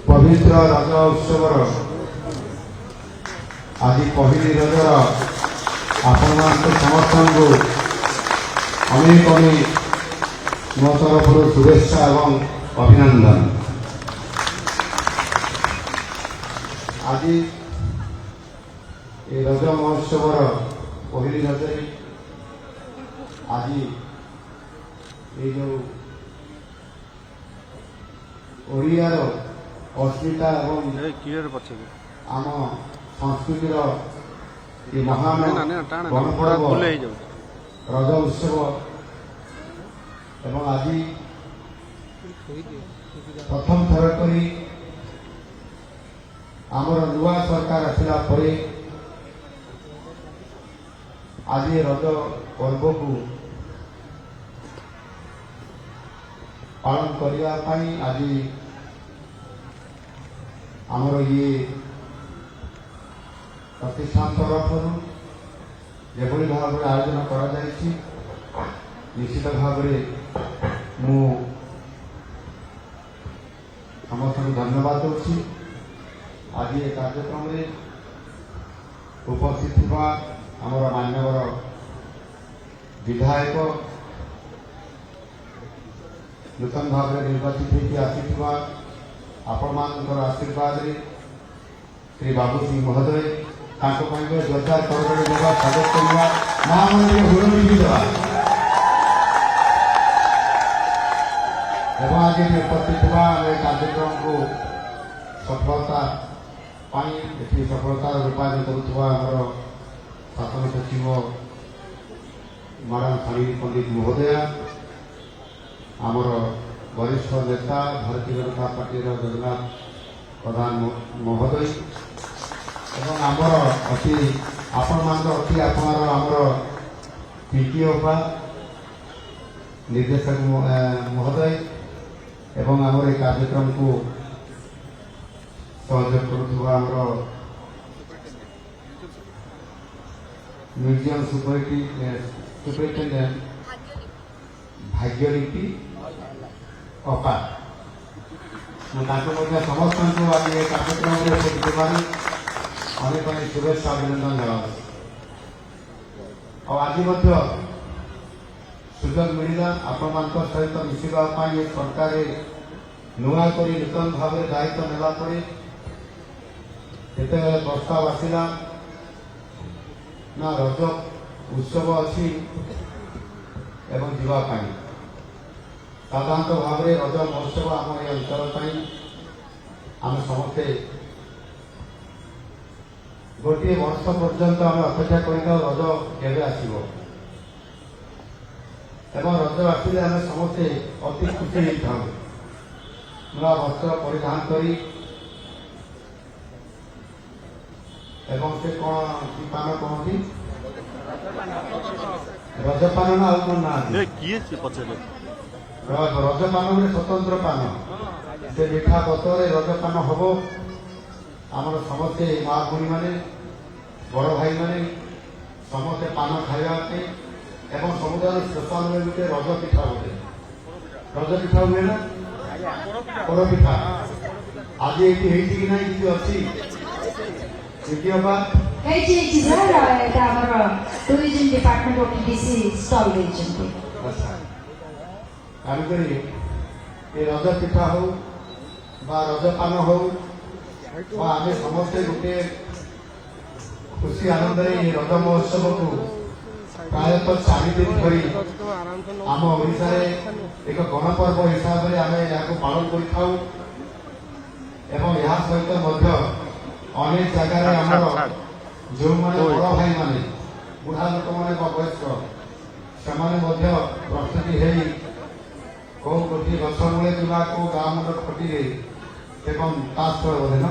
पवित्र रज उत्सवर आज पहली रजर आपण समस्त अनेक अनेक मो तरफ शुभेच्छा एवं अभिनंदन। आज ये रज महोत्सव पहली रज आज ये जो ओडियार अस्मिता एवं आम संस्कृतिर ये महान गणपर्व रज उत्सव एवं आज प्रथम थर करी आमर नुआ सरकार आसला परे आज रज पर्व को पालन करने आज आमर ये प्रतिष्ठान तरफ जो भाव में आयोजन कर निश्चित भाव मु समस्त धन्यवाद दूसरी आज ये कार्यक्रम में उपस्थित आमर मान्यवर विधायक नूतन भाव में निर्वाचित होकर आसीथिबा आपण मानकर आशीर्वाद रे श्री बाबू सिंह महोदय जोरदार करगड़े देवा स्वागत करवा माँ मंदिर हुड़ भी देवा एवं आज उपस्थित कार्यक्रम को सफलता सफलतार रूपायन करुवा शासन सचिव मैडम शालिनी पंडित महोदया आमर वरिष्ठ नेता भारतीय जनता पार्टी जगन्नाथ प्रधान महोदय एवं आमर अति आपण मान अति आमर पीटी ओपा निर्देशक महोदय एवं आमर कार्यक्रम को सहयोग करुवा म्यूजियम सुपरिटेडेंट भाग्यलिपि अपा समस्त आज ये कार्यक्रम अनेक अनेक शुभेच्छा अभिनंदन जनाऊँ। आज सुजोग मिलला आपण मान सहित मिशा ये सरकार नुआ कर नूतन भाव दायित्व नेला प्रस्ताव आसला ना रज उत्सव अच्छी एवं जीवाई साधारणतः भाव में रज महोत्सव आम ये अंचल आम समस्ते गोटे वर्ष पर्यंत आम अपेक्षा कर रज केवे आसो एवं रज आसिले आम समस्ते अति खुशी होता नुआ वस्त्र परिधान करी एवं से कौन की पान कहती रजपान ना आउ कौन ना रजपान गोटे स्वतंत्र पान से मिठा पतर रजपान हम आम समस्ते माँ भूणी मैंने बड़ भाई मैंने समस्ते पान खावापे एवं समुदाय स्पेशल में गोटे रज पिठा गोटे रज पिठा हुए ना पोड़ पिठा आज ये कि ना किसी अच्छी tourism department of DC stall रज पिठा हो रजपान हो आम समस्ते गोटे खुशी आनंद रज महोत्सव को प्रायतः 4 दिन धरी आम ओडिशा एक गणपर्व हिसाब से आम यहाँ पालन कर सहित अनेक जगार आमर जो मैंने बड़ भाई माने बुढ़ा लोक मैंने वयस्क से प्रस्तुति है कौ गोटे गछ मूले किंवा कौ गाँ मुंड खटी ताश खेल बोधे न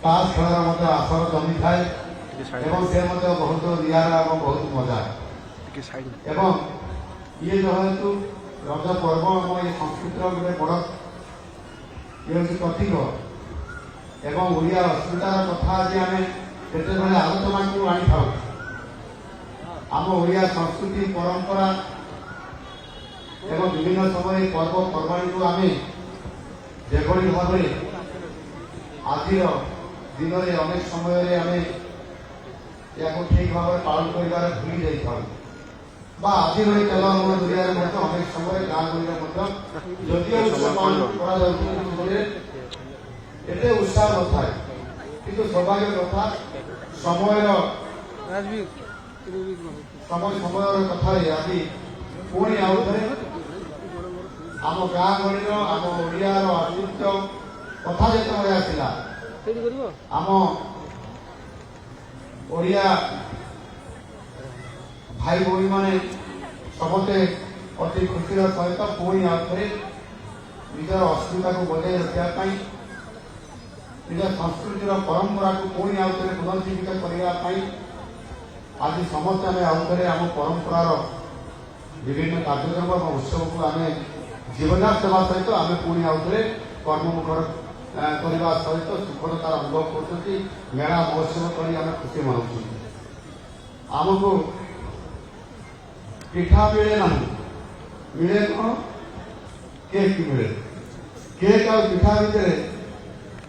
ताश खेल आसर जमी थाए से बहुत निरा बहुत मजा एवं ये जो हेतु रज पर्व आम ये संस्कृतिर गोटे बड़ ये प्रतीक एवं ओडिया अस्मितार कथा आज आम केते आलोचना को आनी था आम ओडिया संस्कृति परंपरा एवं विभिन्न समय पर्व पर्वाणी को आम जो भाव ଆଜିର ଦିନରେ ଅନେକ ସମୟରେ ଆମେ ଏହାକୁ ଠିକ ଭାବରେ ପାଳନ କରିବାରେ ଭୁଲି ଯାଇଥାଉ বা ଆଜିର ଏହି ତେଲ ଲୁଣ ଦୁନିଆରେ ମଧ୍ୟ ଅନେକ ସମୟରେ ଗାଁ ଗୁଡ଼ିରେ ମଧ୍ୟ ଯଦିଓ ଉତ୍ସବ ପାଳନ କରାଯାଉଛି କିନ୍ତୁ ଏତେ ଉତ୍ସାହ ନଥାଏ କିନ୍ତୁ ସୌଭାଗ୍ୟ କଥା ସମୟର କଥାରେ ଆଜି ପୁଣି ଆଉ ଥରେ ଆମ ଗାଁ ଗହଳିର ଆମ ଓଡ଼ିଆର ଅସ୍ତିତ୍ୱ କଥା ଯେତେବେଳେ ଆସିଲା ଆମ ଓଡ଼ିଆ ଭାଇ ଭଉଣୀମାନେ ସମସ୍ତେ ଅତି ଖୁସିର ସହିତ ପୁଣି ଆଉ ଥରେ ନିଜର ଅସ୍ମିତାକୁ ବଜାୟ ରଖିବା ପାଇଁ ନିଜ ସଂସ୍କୃତିର ପରମ୍ପରାକୁ ପୁଣି ଆଉ ଥରେ ପୁନର୍ଜୀବିତ କରିବା ପାଇଁ ଆଜି ସମସ୍ତେ ଆମେ ଆଉ ଥରେ ଆମ ପରମ୍ପରାର ବିଭିନ୍ନ କାର୍ଯ୍ୟକ୍ରମ ଏବଂ ଉତ୍ସବକୁ ଆମେ ଜୀବନାଶ ଦେବା ସହିତ ଆମେ ପୁଣି ଆଉ ଥରେ କର୍ମମୁଖର କରିବା ସହିତ ସୁଖଦତାର ଅନୁଭବ କରୁଛନ୍ତି ମେଳା ମହୋତ୍ସବ କରି ଆମେ ଖୁସି ମନାଉଛୁ ଆମକୁ ପିଠା ମିଳେ ନାହିଁ ମିଳେ କ'ଣ କେକ୍ ମିଳେ କେକ୍ ଆଉ ପିଠା ଭିତରେ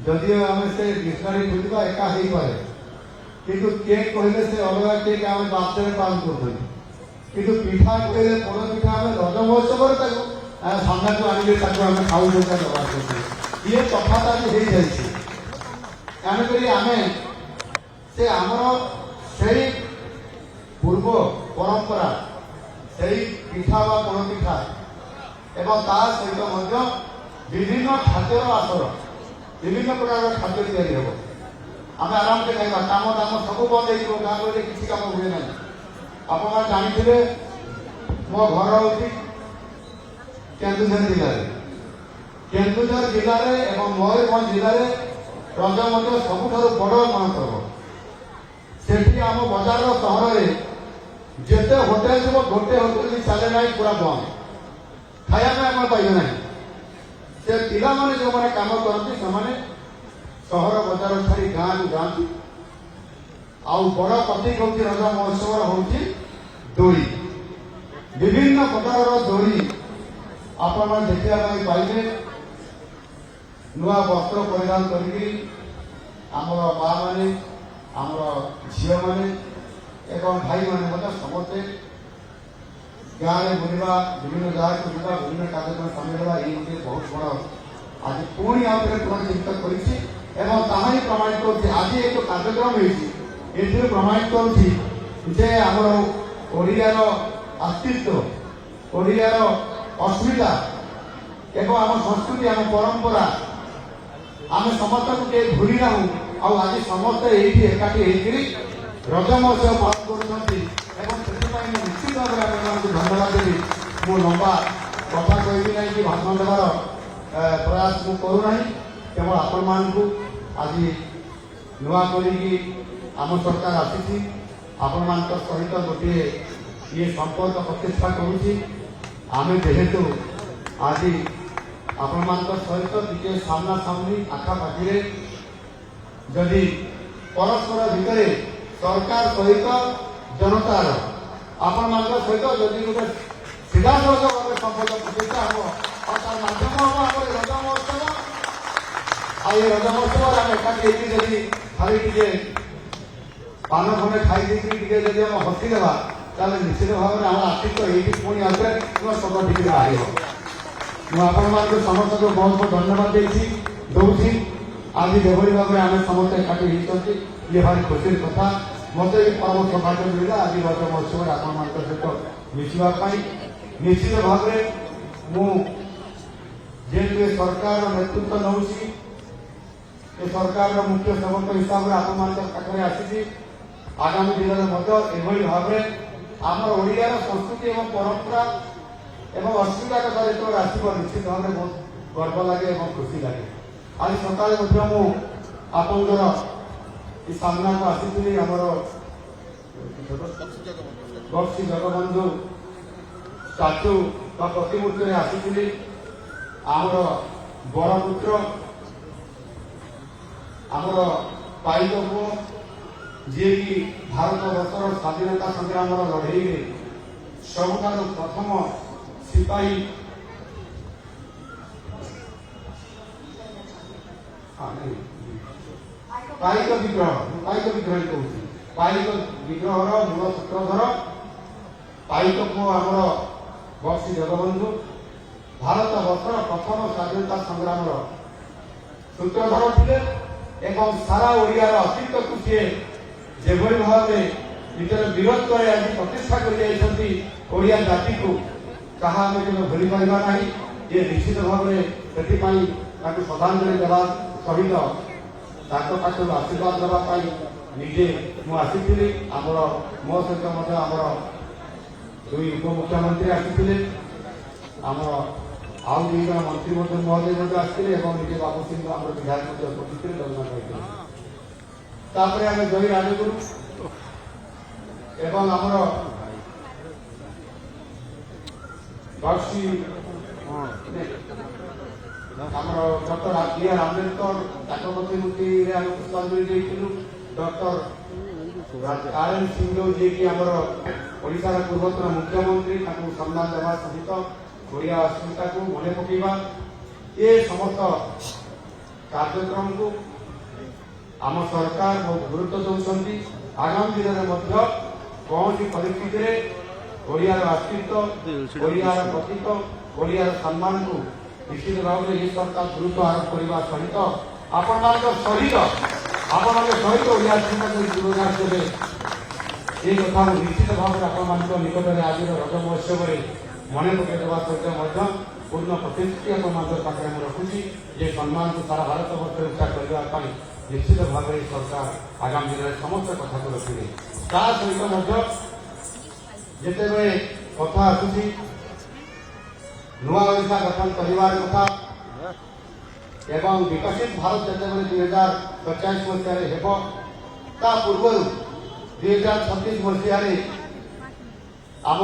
ଯଦିଓ ଆମେ ସେ ଡିକ୍ସନାରୀ ଖୋଜିବା ଏକା ହେଇପାରେ କିନ୍ତୁ କେକ୍ କହିଲେ ସେ ଅଲଗା କେକ୍ ଆମେ ବାର୍ଥଡେ ପାଳନ କରୁଛନ୍ତି କିନ୍ତୁ ପିଠା କହିଲେ ପୋଡ଼ ପିଠା ଆମେ ରଜ ମହୋତ୍ସବରେ ତାକୁ ସାମ୍ନାକୁ ଆଣିଲେ ତାକୁ ଆମେ ଖାଉଛୁ ବ୍ୟବହାର କରୁଛୁ ଇଏ ତଫାତ ଆଜି ହେଇଯାଇଛି ତେଣୁକରି ଆମେ ସେ ଆମର ସେଇ ପୂର୍ବ ପରମ୍ପରା ସେଇ ପିଠା ବା ପୋଡ଼ ପିଠା ଏବଂ ତା ସହିତ ମଧ୍ୟ ବିଭିନ୍ନ ଖାଦ୍ୟର ଆସର ବିଭିନ୍ନ ପ୍ରକାରର ଖାଦ୍ୟ ତିଆରି ହେବ ଆମେ ଆରାମରେ ଖାଇବା କାମ ଦାମ ସବୁ ବନ୍ଦ ହେଇଯିବ ଗାଁ ଗହଳିରେ କିଛି କାମ ହୁଏ ନାହିଁ ଆପଣମାନେ ଜାଣିଥିବେ ମୋ ଘର ହେଉଛି କେନ୍ଦୁଝର ଜିଲ୍ଲାରେ ଏବଂ ମୟୂରଭଞ୍ଜ ଜିଲ୍ଲାରେ ରଜ ମଧ୍ୟ ସବୁଠାରୁ ବଡ଼ ଗଣପର୍ବ ସେଠି ଆମ ବଜାରର ସହରରେ ଯେତେ ହୋଟେଲ ଥିବ ଗୋଟେ ହୋଟେଲ ବି ଚାଲେ ନାହିଁ ପୁରା ବନ୍ଦ ଖାଇବା ପାଇଁ ଆପଣ ପାଇବେ ନାହିଁ ସେ ପିଲାମାନେ ଯେଉଁମାନେ କାମ କରନ୍ତି ସେମାନେ ସହର ବଜାର ଛାଡ଼ି ଗାଁକୁ ଯାଆନ୍ତି ଆଉ ବଡ଼ ପ୍ରତୀକ ହେଉଛି ରଜ ମହୋତ୍ସବର ହେଉଛି ଦୋଳି ବିଭିନ୍ନ ପ୍ରକାରର ଦୋଳି ଆପଣମାନେ ଦେଖିବା ପାଇଁ ପାଇବେ ନୂଆ ବସ୍ତ୍ର ପରିଧାନ କରିକି ଆମର ମା ମାନେ ଆମର ଝିଅମାନେ ଏବଂ ଭାଇମାନେ ମଧ୍ୟ ସମସ୍ତେ ଗାଁରେ ବୁଲିବା ବିଭିନ୍ନ ଜାଗାକୁ ଯିବା ବିଭିନ୍ନ କାର୍ଯ୍ୟକ୍ରମ ସାମିଲ ହେବା ଏଇ ଗୋଟିଏ ବହୁତ ବଡ଼ ଆଜି ପୁଣି ଆଉ ଥରେ ପୁନର୍ଜୀବିତ କରିଛି ଏବଂ ତାହା ହିଁ ପ୍ରମାଣିତ କରୁଛି ଆଜି ଏକ କାର୍ଯ୍ୟକ୍ରମ ହେଇଛି ଏଥିରେ ପ୍ରମାଣିତ କରୁଛି ଯେ ଆମର ଓଡ଼ିଆର ଅସ୍ତିତ୍ୱ ଓଡ଼ିଆର ଅସ୍ମିତା ଏବଂ ଆମ ସଂସ୍କୃତି ଆମ ପରମ୍ପରା ଆମେ ସମସ୍ତଙ୍କୁ କେହି ଭୁଲି ନାହୁଁ ଆଉ ଆଜି ସମସ୍ତେ ଏଇଠି ଏକାଠି ହେଇକରି ରଜ ମହୋତ୍ସବ ପାଳନ କରୁଛନ୍ତି ଏବଂ ସେଥିପାଇଁ ମୁଁ ନିଶ୍ଚିତ ଭାବରେ ଆପଣମାନଙ୍କୁ ଧନ୍ୟବାଦ ଦେବି ମୁଁ ଲମ୍ବା କଥା କହିବି ନାହିଁ କି ଭାଷଣ ଦେବାର ପ୍ରୟାସ ମୁଁ କରୁନାହିଁ କେବଳ ଆପଣମାନଙ୍କୁ ଆଜି ନୂଆ କରିକି ଆମ ସରକାର ଆସିଛି ଆପଣମାନଙ୍କ ସହିତ ଗୋଟିଏ ଇଏ ସମ୍ପର୍କ ପ୍ରତିଷ୍ଠା କରୁଛି ଆମେ ଯେହେତୁ ଆଜି ଆପଣମାନଙ୍କ ସହିତ ଟିକେ ସାମ୍ନା ସାମ୍ନି ଆଖାପାଖିରେ ଯଦି ପରସ୍ପର ଭିତରେ ସରକାର ସହିତ ଜନତାର ଆପଣମାନଙ୍କ ସହିତ ଯଦି ଗୋଟେ ସିଧାସଳଖ ଭାବେ ସମ୍ପର୍କ ପ୍ରତିଷ୍ଠା ହେବ ଆଉ ତାର ମାଧ୍ୟମ ହେବ ଆମର ରଜ ମହୋତ୍ସବ ଆଉ ଏ ରଜ ମହୋତ୍ସବରେ ଆମେ ଏକାଠି ହେଇକି ଯଦି ଖାଲି ଟିକେ ପାନ ଖଣ୍ଡେ ଖାଇ ଦେଇକି ଟିକେ ଯଦି ଆମେ ହସିଦେବା ତାହେଲେ ନିଶ୍ଚିତ ଭାବରେ ଆମର ଆର୍ଥିକ ଏଇଠି ପୁଣି ଆଉଥରେ ନୂଆ ଶବ୍ଦ ଟିକେ ବାହାରିବ ମୁଁ ଆପଣମାନଙ୍କୁ ସମସ୍ତଙ୍କୁ ବହୁତ ବହୁତ ଧନ୍ୟବାଦ ଦଉଛି ଆଜି ଯେଭଳି ଭାବରେ ଆମେ ସମସ୍ତେ ଏକାଠି ହେଇଛନ୍ତି ଇଏ ଭାରି ଖୁସିର କଥା ମୋତେ ବି ପରମ ସୌଭାଗ୍ୟ ମିଳିଲା ଆଜି ରଜ ମହୋତ୍ସବରେ ଆପଣମାନଙ୍କ ସହିତ ମିଶିବା ପାଇଁ ନିଶ୍ଚିତ ଭାବରେ ମୁଁ ଯେହେତୁ ଏ ସରକାରର ନେତୃତ୍ୱ ନେଉଛି ଏ ସରକାରର ମୁଖ୍ୟ ସେବକ ହିସାବରେ ଆପଣମାନଙ୍କ ପାଖରେ ଆସିଛି ଆଗାମୀ ଦିନରେ ମଧ୍ୟ ଏଭଳି ଭାବରେ ଆମର ଓଡ଼ିଆର ସଂସ୍କୃତି ଏବଂ ପରମ୍ପରା ଏବଂ ଅସ୍ମିତା କଥା ଯେତେବେଳେ ଆସିବ ନିଶ୍ଚିତ ଭାବରେ ବହୁତ ଗର୍ବ ଲାଗେ ଏବଂ ଖୁସି ଲାଗେ ଆଜି ସକାଳେ ମଧ୍ୟ ମୁଁ ଆପଣଙ୍କର ଏ ସାମ୍ନାକୁ ଆସିଥିଲି ଆମର ବକ୍ସି ଜଗବନ୍ଧୁ ଷ୍ଟାଚୁ ବା ପ୍ରତିମୂର୍ତ୍ତିରେ ଆସିଥିଲି ଆମର ବଡ଼ ପୁତ୍ର ଆମର ପାଇକ ପୁଅ ଯିଏକି ଭାରତ ବର୍ଷର ସ୍ୱାଧୀନତା ସଂଗ୍ରାମର ଲଢ଼େଇରେ ସବୁଠାରୁ ପ୍ରଥମ ସିପାହୀ ପାଇକ ବିଗ୍ରହ କହୁଛି ପାଇକ ବିଗ୍ରହର ମୂଳ ସୂତ୍ରଧର ପାଇକ ପୁଅ ଆମର ବକ୍ସି ଜଗବନ୍ଧୁ ଭାରତ ବର୍ଷର ପ୍ରଥମ ସ୍ୱାଧୀନତା ସଂଗ୍ରାମର ସୂତ୍ରଧର ଥିଲେ ଏବଂ ସାରା ଓଡ଼ିଆର ଅସ୍ତିତ୍ୱକୁ ସିଏ ଯେଭଳି ଭାବେ ନିଜର ବୀରତ୍ୱରେ ଆଜି ପ୍ରତିଷ୍ଠା କରିଯାଇଛନ୍ତି ଓଡ଼ିଆ ଜାତିକୁ ତାହା ଆମେ କେବେ ଭୁଲି ପାରିବା ନାହିଁ। ଇଏ ନିଶ୍ଚିତ ଭାବରେ ସେଥିପାଇଁ ତାଙ୍କୁ ଶ୍ରଦ୍ଧାଞ୍ଜଳି ଦେବା ସହିତ ତାଙ୍କ ପାଖରୁ ଆଶୀର୍ବାଦ ଦେବା ପାଇଁ ନିଜେ ମୁଁ ଆସିଥିଲି। ଆମର ମୋ ସହିତ ମଧ୍ୟ ଆମର ଦୁଇ ଉପମୁଖ୍ୟମନ୍ତ୍ରୀ ଆସିଥିଲେ, ଆମର ଆଉ ଦୁଇ ଜଣ ମନ୍ତ୍ରୀ ମଧ୍ୟ ମହୋଦୟ ମଧ୍ୟ ଆସିଥିଲେ ଏବଂ ନିଜେ ବାବୁ ସିଂହ ଆମର ବିଧାୟକ ମଧ୍ୟ ଉପସ୍ଥିତ ଥିଲେ, ଦର୍ଶନ କରିଥିଲେ। ତାପରେ ଆମେ ଜୟୀ ରାଜଗୁରୁ ଏବଂ ଆମର ବକ୍ସି ଆମର ଡକ୍ଟର B.R. ଆମ୍ବେଦକର ତାଙ୍କ ପ୍ରତିମୂର୍ତ୍ତିରେ ଆମେ ପୁଷ୍ପାଞ୍ଜଳି ଦେଇଥିଲୁ। Doctor R.N. ସିଂଦେଓ ଯିଏକି ଆମର ଓଡ଼ିଶାର ପୂର୍ବତନ ମୁଖ୍ୟମନ୍ତ୍ରୀ, ତାଙ୍କୁ ସମ୍ମାନ ଦେବା ସହିତ ଓଡ଼ିଆ ଅସ୍ମିତାକୁ ମନେ ପକାଇବା ଏ ସମସ୍ତ କାର୍ଯ୍ୟକ୍ରମକୁ ଆମ ସରକାର ବହୁତ ଗୁରୁତ୍ୱ ଦେଉଛନ୍ତି। ଆଗାମୀ ଦିନରେ ମଧ୍ୟ କୌଣସି ପରିସ୍ଥିତିରେ ଓଡ଼ିଆର ଅସ୍ତିତ୍ୱ, ଓଡ଼ିଆର ପ୍ରତୀକ, ଓଡ଼ିଆର ସମ୍ମାନକୁ ନିଶ୍ଚିତ ଭାବରେ ଏହି ସରକାର ଗୁରୁତ୍ୱ ଆରୋପ କରିବା ସହିତ ଆପଣମାନଙ୍କ ସହିତ ଓଡ଼ିଆ ଅସ୍ମିତାକୁ ଯୋଗଦାନ ଦେବେ এই কথা নিশ্চিତ ଭାବରେ ଆପଣମାନଙ୍କ ନିକଟରେ ଆଜିର ରଜ ମହୋତ୍ସବରେ ମନେ ପକାଇ ଦେବା ସହିତ ମଧ୍ୟ ପୂର୍ଣ୍ଣ ପ୍ରତିଶ୍ରୁତି ଆପଣମାନଙ୍କ ପାଖରେ ମୁଁ ରଖୁଛି ଯେ ସମ୍ମାନକୁ ସାରା ଭାରତ ବର୍ଷରେ ଉଚ୍ଚା କରିବା ପାଇଁ ନିଶ୍ଚିତ ଭାବରେ ସରକାର ଆଗାମୀ ଦିନରେ ସମସ୍ତ କଥାକୁ ରଖିବେ। ତା ସହିତ ମଧ୍ୟ ଯେତେବେଳେ କଥା ଆସୁଛି ନୂଆ ଓଡ଼ିଶା ଗଠନ କରିବାର କଥା ଏବଂ ବିକଶିତ ଭାରତ ଯେତେବେଳେ 2047 ମସିହାରେ ହେବ ତା ପୂର୍ବରୁ 2036 ମସିହାରେ ଆମ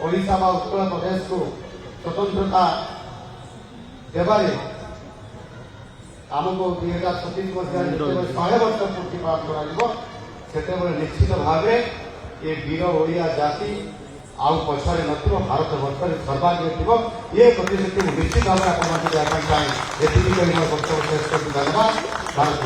ଓଡ଼ିଶା ବା ଉତ୍କଳ ପ୍ରଦେଶକୁ ସ୍ୱତନ୍ତ୍ରତା ଦେବାରେ ଆମକୁ 2036 ମସିହାରେ ଯେତେବେଳେ 100 ବର୍ଷ ପୂର୍ତ୍ତି ପାଳନ କରାଯିବ ସେତେବେଳେ ନିଶ୍ଚିତ ଭାବରେ ଏ ବୀର ଓଡ଼ିଆ ଜାତି ଆଉ ପଛରେ ନଥିବ, ଭାରତ ବର୍ଷରେ ସର୍ବାଗ୍ରେ ଥିବ। ଏ ପ୍ରତିଶ୍ରୁତି ମୁଁ ନିଶ୍ଚିତ ଭାବରେ ଆପଣମାନଙ୍କୁ ଦେବା ପାଇଁ ଚାହେଁ। ଏତିକି କହି ମୋର ବକ୍ତବ୍ୟ ଶେଷ କରି ଧନ୍ୟବାଦ। ଭାରତ